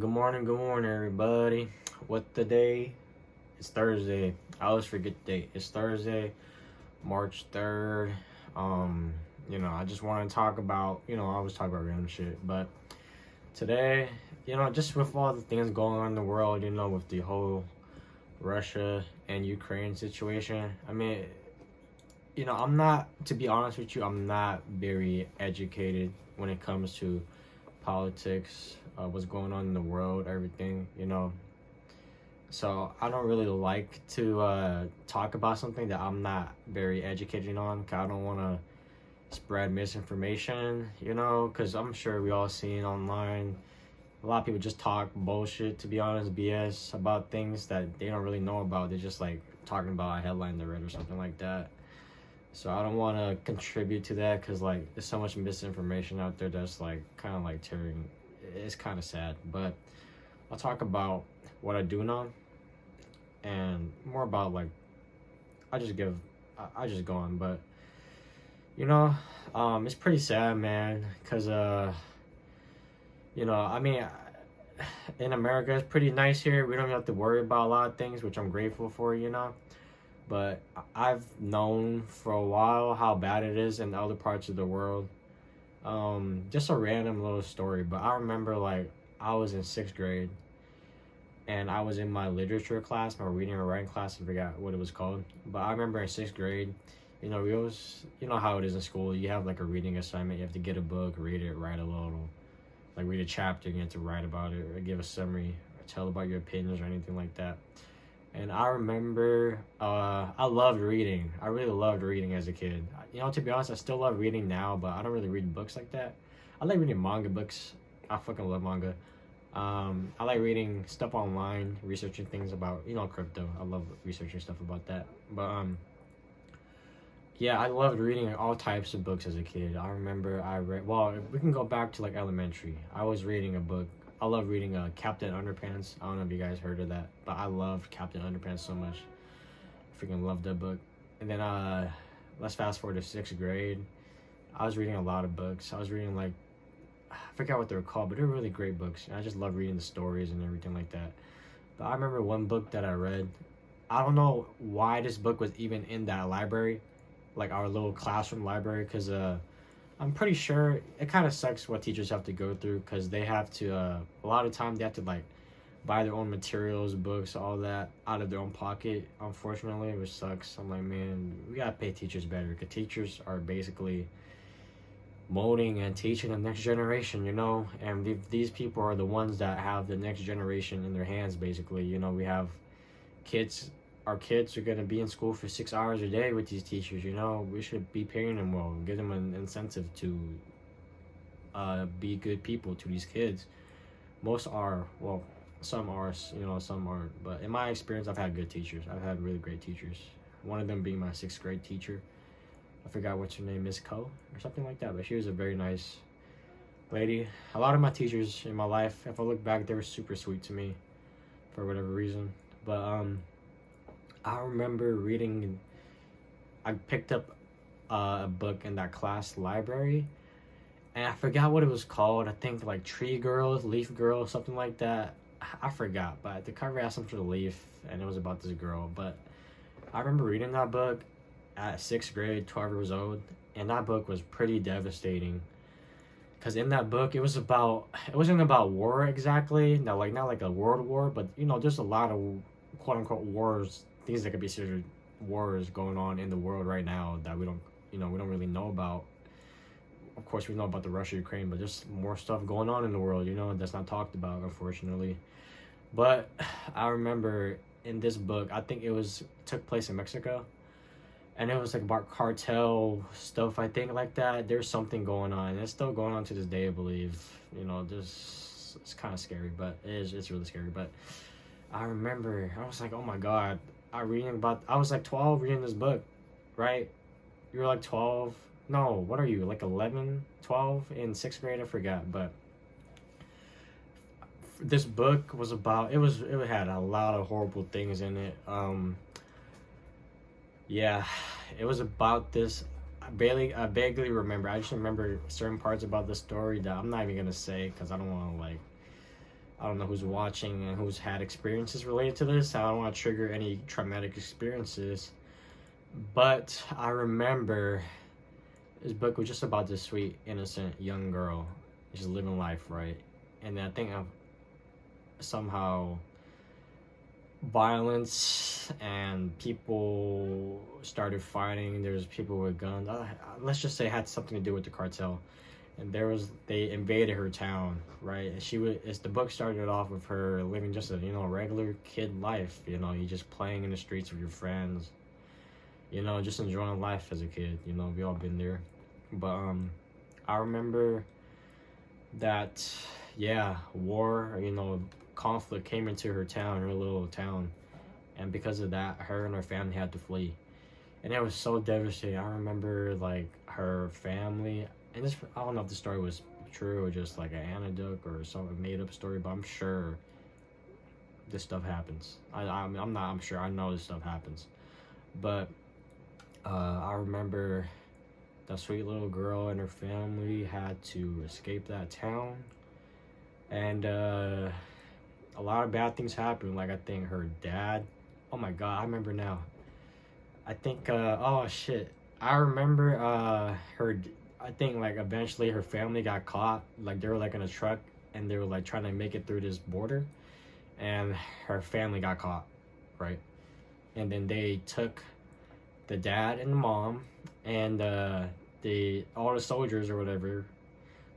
Good morning, everybody. What the day? It's Thursday. I always forget the date. It's Thursday, March 3rd. I just want to talk about, I always talk about random shit, but today, just with all the things going on in the world, with the whole Russia and Ukraine situation, I'm not, to be honest with you, I'm not very educated when it comes to politics, what's going on in the world, everything. So I don't really like to talk about something that I'm not very educated on, 'cause I don't want to spread misinformation, because I'm sure we all seen online. A lot of people just talk bullshit, to be honest, BS about things that they don't really know about. They're just like talking about a headline they read or something like that. So I don't want to contribute to that, because like there's so much misinformation out there that's like kind of like tearing. It's kind of sad, but I'll talk about what I do know and more about like I just go on, but it's pretty sad, man, because in America it's pretty nice here. We don't have to worry about a lot of things, which I'm grateful for. But I've known for a while how bad it is in other parts of the world. Just a random little story, but I remember like I was in 6th grade and I was in my literature class, my reading and writing class. I forgot what it was called, but I remember in 6th grade, we always, how it is in school. You have like a reading assignment. You have to get a book, read it, write a little, like read a chapter. You have to write about it or give a summary or tell about your opinions or anything like that. And I remember I loved reading. I really loved reading as a kid. To be honest, I still love reading now, but I don't really read books like that. I like reading manga books. I fucking love manga. I like reading stuff online, researching things about, crypto. I love researching stuff about that. But yeah, I loved reading all types of books as a kid. I remember we can go back to like elementary. I was reading a book. I love reading Captain Underpants. I don't know if you guys heard of that, but I loved Captain Underpants so much. I freaking loved that book. And then let's fast forward to 6th grade. I was reading a lot of books. I was reading like, I forgot what they were called, but they were really great books. I just love reading the stories and everything like that. But I remember one book that I read. I don't know why this book was even in that library, like our little classroom library, because I'm pretty sure it kind of sucks what teachers have to go through, because they have to, a lot of time they have to like buy their own materials, books, all that out of their own pocket, unfortunately, which sucks. I'm like, man, we gotta pay teachers better, because teachers are basically molding and teaching the next generation, and these people are the ones that have the next generation in their hands, basically. We have kids. Our kids are going to be in school for 6 hours a day with these teachers. We should be paying them well, give them an incentive to be good people to these kids. Most are, well, some are, some aren't. But in my experience, I've had good teachers. I've had really great teachers. One of them being my 6th grade teacher. I forgot what's her name, Xico or something like that. But she was a very nice lady. A lot of my teachers in my life, if I look back, they were super sweet to me for whatever reason. But I remember I picked up a book in that class library, and I forgot what it was called. I think like Tree Girls, Leaf Girls, something like that. I forgot, but the cover had some sort of leaf, and it was about this girl. But I remember reading that book at 6th grade, 12 years old, and that book was pretty devastating. Because in that book, it wasn't about war exactly, not like a world war, but there's a lot of quote unquote wars, things that could be considered wars going on in the world right now that we don't really know about. Of course, we know about the Russia-Ukraine, but there's more stuff going on in the world, that's not talked about, unfortunately. But I remember in this book, I think took place in Mexico, and it was like about cartel stuff, I think, like that. There's something going on, and it's still going on to this day, I believe. It's kind of scary, but it's really scary. But I remember, I was like, oh my god, I was like 12 reading this book, right? You were like 12? No, what are you, like 11, 12 in 6th grade? I forgot, but this book was about, it had a lot of horrible things in it. Yeah, it was about this, I vaguely remember. I just remember certain parts about the story that I'm not even gonna say, because I don't want to like I don't know who's watching and who's had experiences related to this. I don't want to trigger any traumatic experiences. But I remember this book was just about this sweet, innocent young girl just living life, right? And I think somehow violence and people started fighting. There's people with guns. Let's just say it had something to do with the cartel. And they invaded her town, right? And the book started off with her living just a regular kid life. You just playing in the streets with your friends. Just enjoying life as a kid. We all been there. But I remember that, yeah, war, conflict came into her town, her little town. And because of that, her and her family had to flee. And it was so devastating. I remember, like, her family, and this, I don't know if the story was true or just like an anecdote or some made up story, but I'm sure this stuff happens. I'm sure, I know this stuff happens. But I remember that sweet little girl and her family had to escape that town. And a lot of bad things happened. Like, I think her dad, oh my god, I remember now. I think, oh shit. I remember I think, like, eventually her family got caught. Like, they were, like, in a truck and they were, like, trying to make it through this border. And her family got caught, right? And then they took the dad and the mom and all the soldiers or whatever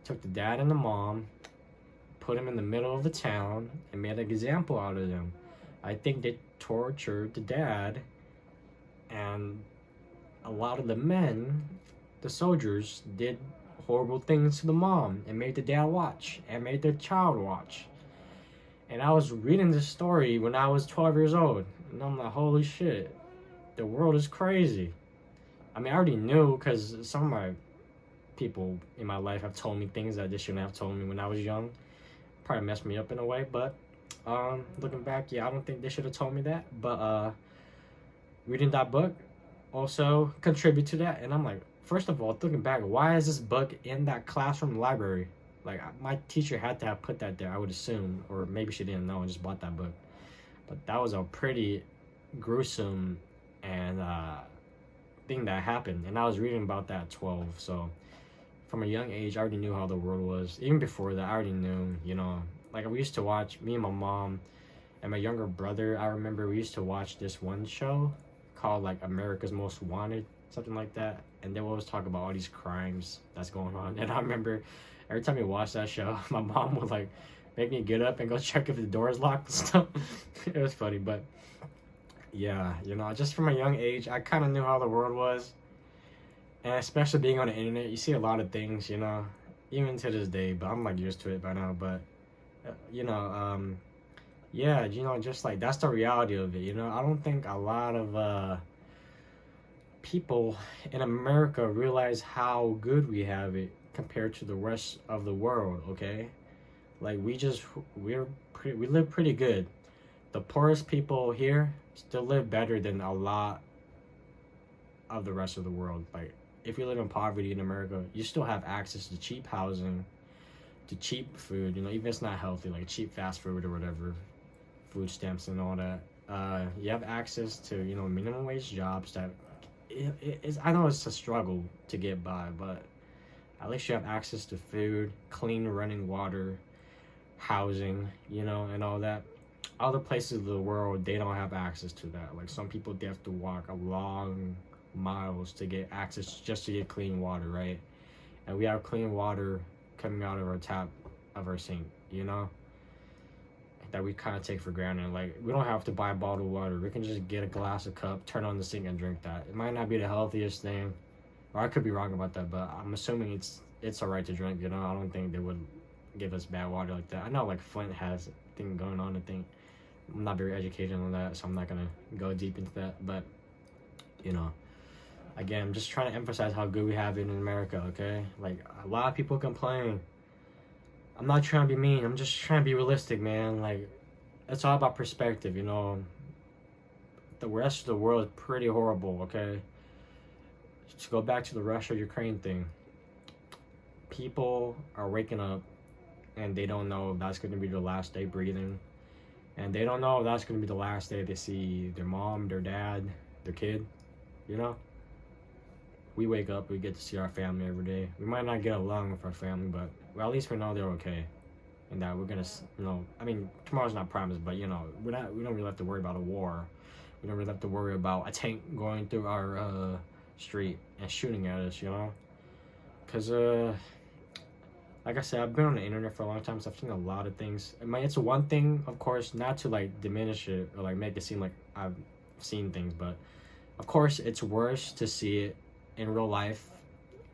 took the dad and the mom, put them in the middle of the town, and made an example out of them. I think they tortured the dad, and a lot of the men, the soldiers, did horrible things to the mom and made the dad watch and made the child watch. And I was reading this story when I was 12 years old, and I'm like, holy shit, the world is crazy. I mean, I already knew because some of my people in my life have told me things that they shouldn't have told me when I was young. Probably messed me up in a way, but looking back, yeah, I don't think they should have told me that. But reading that book also contribute to that. And I'm like, first of all, looking back, why is this book in that classroom library? Like, my teacher had to have put that there, I would assume, or maybe she didn't know and just bought that book. But that was a pretty gruesome and thing that happened, and I was reading about that at 12. So from a young age, I already knew how the world was. Even before that, I already knew, like, we used to watch, me and my mom and my younger brother, I remember we used to watch this one show called, like, America's Most Wanted, something like that, and they would always talk about all these crimes that's going on. And I remember every time we watched that show, my mom would, like, make me get up and go check if the door is locked and stuff. It was funny, but yeah, just from a young age, I kind of knew how the world was. And especially being on the internet, you see a lot of things, even to this day, but I'm, like, used to it by now. But, yeah, just, like, that's the reality of it, I don't think a lot of people in America realize how good we have it compared to the rest of the world, okay? Like, we live pretty good. The poorest people here still live better than a lot of the rest of the world. Like, if you live in poverty in America, you still have access to cheap housing, to cheap food, even if it's not healthy, like cheap fast food or whatever, food stamps and all that. You have access to, minimum wage jobs that I know it's a struggle to get by, but at least you have access to food, clean running water, housing, and all that. Other places of the world, they don't have access to that. Like, some people, they have to walk a long miles to get access just to get clean water, right? And we have clean water coming out of our tap of our sink, that we kind of take for granted. Like, we don't have to buy bottled water. We can just get a glass, a cup, turn on the sink and drink that. It might not be the healthiest thing, or I could be wrong about that, but I'm assuming it's all right to drink. I don't think they would give us bad water like that. I know, like, Flint has a thing going on. I think I'm not very educated on that, so I'm not gonna go deep into that. But again, I'm just trying to emphasize how good we have it in America, okay? Like, a lot of people complain. I'm not trying to be mean. I'm just trying to be realistic, man. Like, it's all about perspective, The rest of the world is pretty horrible, okay? To go back to the Russia-Ukraine thing, people are waking up and they don't know if that's going to be their last day breathing, and they don't know if that's going to be the last day they see their mom, their dad, their kid, you know. We wake up, we get to see our family every day. We might not get along with our family, but well, at least we know they're okay, and that we're gonna, you know, I mean, tomorrow's not promised, but you know, we don't really have to worry about a war. We don't really have to worry about a tank going through our street and shooting at us, you know, because like I said, I've been on the internet for a long time, so I've seen a lot of things. I mean, it's one thing, of course, not to like diminish it or like make it seem like I've seen things, but of course, it's worse to see it in real life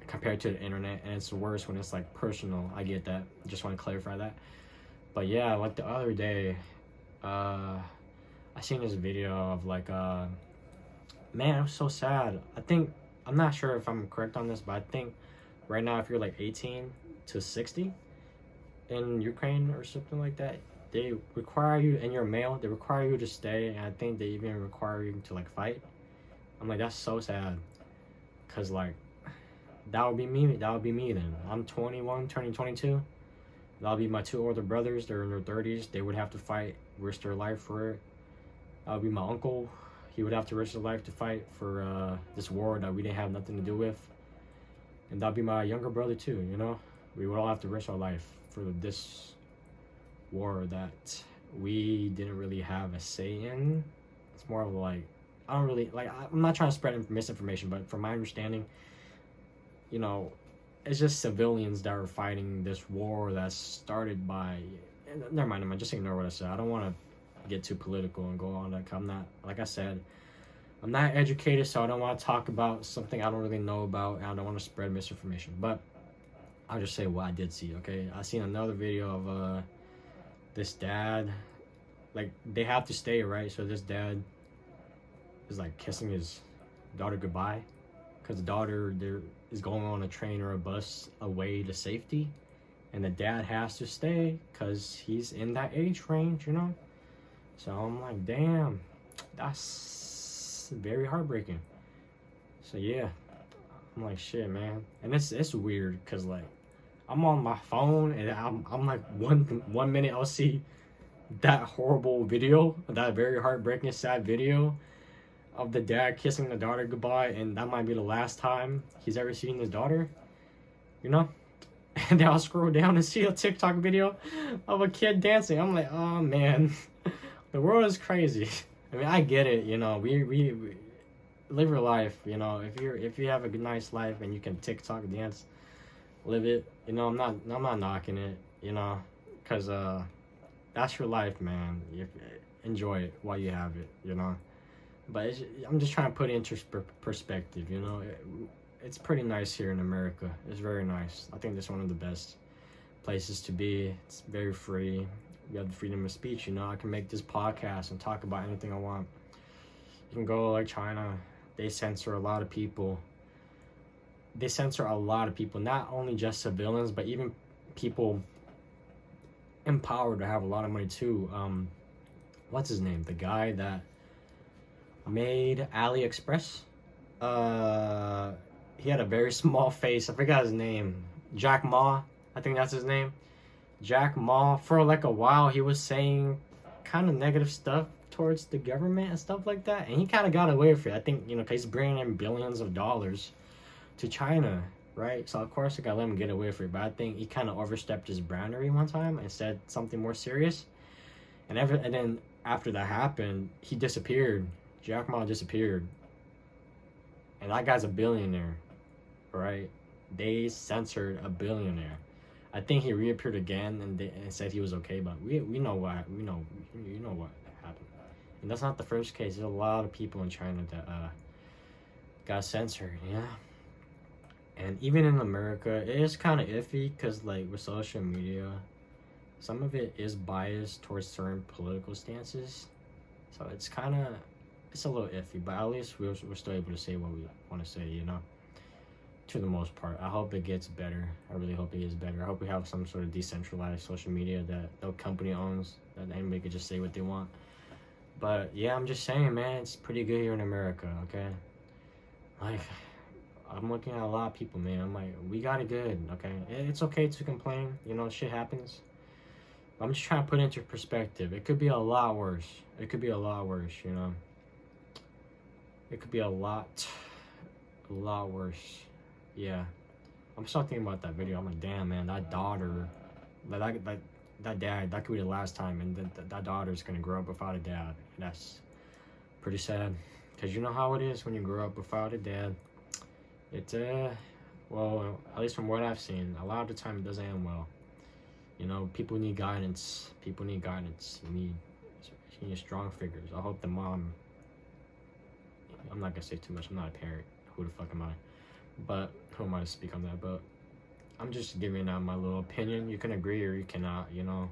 compared to the internet, and it's worse when it's like personal. I get that. Just want to clarify that. But yeah, like the other day, I seen this video of like man, it was so sad. I think, I'm not sure if I'm correct on this, but I think right now if you're like 18 to 60 in Ukraine or something like that, they require you, and you're male, they require you to stay, and I think they even require you to like fight. I'm like, that's so sad. Cause like, that would be me then. I'm 21, turning 22. That'll be my two older brothers. They're in their 30s. They would have to fight, risk their life for it. That would be my uncle. He would have to risk his life to fight for this war that we didn't have nothing to do with. And that'd be my younger brother too, you know? We would all have to risk our life for this war that we didn't really have a say in. It's more of like, I don't really, like, I'm not trying to spread misinformation, but from my understanding, you know, it's just civilians that are fighting this war that's started by, never mind, just ignore what I said. I don't want to get too political and go on. Like, I'm not, like I said, I'm not educated, so I don't want to talk about something I don't really know about, and I don't want to spread misinformation. But I'll just say what I did see, okay? I seen another video of this dad, like, they have to stay, right? So this dad is like kissing his daughter goodbye because the daughter there is going on a train or a bus away to safety, and the dad has to stay because he's in that age range, you know. So I'm like, damn, that's very heartbreaking. So yeah, I'm like, shit, man. And it's weird because like I'm on my phone and I'm like one minute I'll see that horrible video, that very heartbreaking sad video of the dad kissing the daughter goodbye, and that might be the last time he's ever seen his daughter, you know. And then I'll scroll down and see a TikTok video of a kid dancing. I'm like, oh man, the world is crazy. I mean, I get it, you know. We live your life, you know. If you have a good nice life and you can TikTok dance, live it. You know, I'm not knocking it, you know, because that's your life, man. Enjoy it while you have it, you know. But I'm just trying to put it into perspective, you know. It's pretty nice here in America. It's very nice. I think it's one of the best places to be. It's very free. We have the freedom of speech, you know. I can make this podcast and talk about anything I want. You can go like China. They censor a lot of people. They censor a lot of people, not only just civilians, but even people empowered to have a lot of money too. What's his name? The guy that made AliExpress. He had a very small face. I forgot his name. Jack Ma, I think that's his name. Jack Ma. For like a while, he was saying kind of negative stuff towards the government and stuff like that, and he kind of got away with it. I think, you know, because he's bringing in billions of dollars to China, right? So of course I gotta let him get away with it. But I think he kind of overstepped his boundary one time and said something more serious. And then after that happened, he disappeared. Jack Ma disappeared. And that guy's a billionaire, right? They censored a billionaire. I think he reappeared again and said he was okay, but we know what you know what happened. And that's not the first case. There's a lot of people in China that got censored, yeah. And even in America, it is kind of iffy because, like, with social media, some of it is biased towards certain political stances. So it's a little iffy, but at least we're still able to say what we want to say, you know, to the most part. I hope it gets better. I really hope it gets better. I hope we have some sort of decentralized social media that no company owns, that anybody could just say what they want. But yeah, I'm just saying, man, it's pretty good here in America, okay? Like, I'm looking at a lot of people, man. I'm like, we got it good, okay? It's okay to complain, you know, shit happens. I'm just trying to put it into perspective. It could be a lot worse. It could be a lot worse, you know. It could be a lot worse. Yeah. I'm still thinking about that video. I'm like, damn, man, that daughter, that dad, that could be the last time, and that daughter's gonna grow up without a dad. And that's pretty sad. Because you know how it is when you grow up without a dad. It's, well, at least from what I've seen, a lot of the time it doesn't end well. You know, people need guidance. People need guidance. You need strong figures. I hope the mom, I'm not gonna say too much. I'm not a parent. Who the fuck am I? But who am I to speak on that? But I'm just giving out my little opinion. You can agree or you cannot. You know,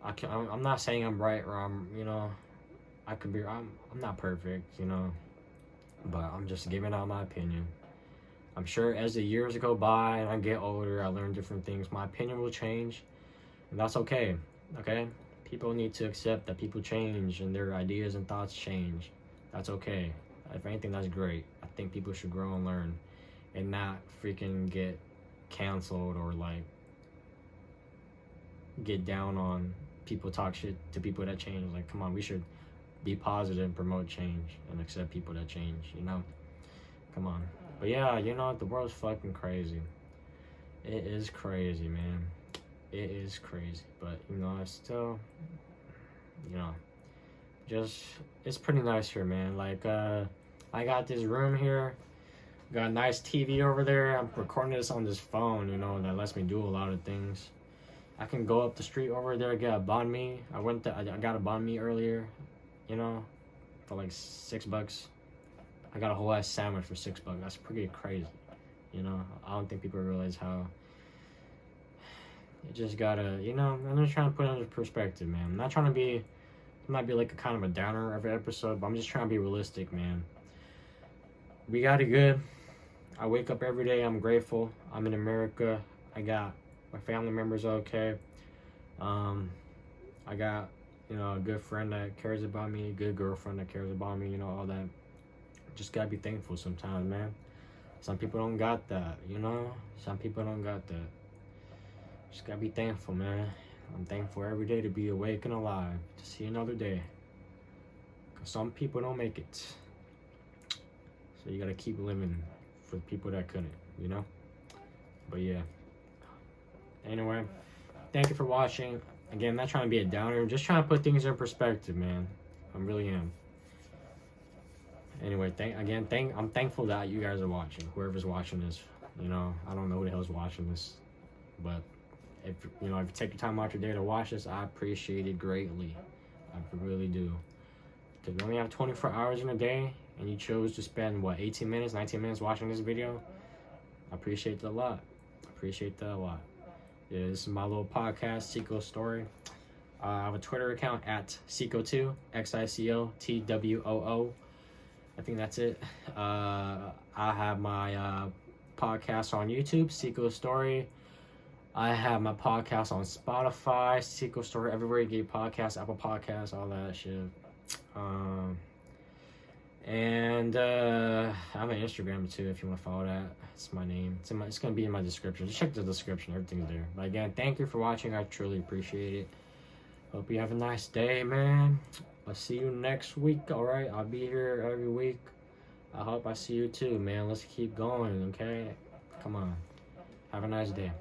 I'm not saying I'm right or I'm. You know, I could be. I'm not perfect. You know, but I'm just giving out my opinion. I'm sure as the years go by and I get older, I learn different things. My opinion will change, and that's okay. Okay, people need to accept that people change and their ideas and thoughts change. That's okay. If anything, that's great. I think people should grow and learn, and not freaking get canceled or like get down on people talk shit to people that change. Like, come on, we should be positive, promote change, and accept people that change. You know, come on. But yeah, you know, the world's fucking crazy. It is crazy, man. It is crazy. But, you know, it's still, you know, just, it's pretty nice here, man. Like, I got this room here. Got a nice TV over there. I'm recording this on this phone, you know, that lets me do a lot of things. I can go up the street over there, get a banh mi. I got a banh mi earlier, you know, for like $6. I got a whole ass sandwich for $6. That's pretty crazy, you know. I don't think people realize how you just gotta, you know. I'm just trying to put it into perspective, man. I'm not trying to be, it might be like a kind of a downer of an episode, but I'm just trying to be realistic, man. We got it good. I wake up every day. I'm grateful. I'm in America. I got my family members okay. I got, you know, a good friend that cares about me, a good girlfriend that cares about me, you know, all that. Just gotta be thankful sometimes, man. Some people don't got that, you know? Some people don't got that. Just gotta be thankful, man. I'm thankful every day to be awake and alive, to see another day. Because some people don't make it. So you gotta keep living for the people that couldn't, you know? But yeah. Anyway, thank you for watching. Again, I'm not trying to be a downer. I'm just trying to put things in perspective, man. I really am. Anyway, I'm thankful that you guys are watching. Whoever's watching this, you know, I don't know who the hell's watching this, but if you know, if you take your time out your day to watch this, I appreciate it greatly. I really do. Because we only have 24 hours in a day, and you chose to spend what, 18 minutes, 19 minutes watching this video. I appreciate that a lot. Yeah, this is my little podcast, Xico Story. I have a Twitter account at Xico2, XICO TWOO. I think that's it. I have my podcast on YouTube, Xico Story. I have my podcast on Spotify, Xico Story, everywhere you get podcasts, Apple Podcasts, all that shit. And I have an Instagram too, if you want to follow that. It's my name. It's going to be in my description. Just check the description. Everything's there. But again, thank you for watching. I truly appreciate it. Hope you have a nice day, man. I'll see you next week, alright? I'll be here every week. I hope I see you too, man. Let's keep going, okay? Come on. Have a nice day.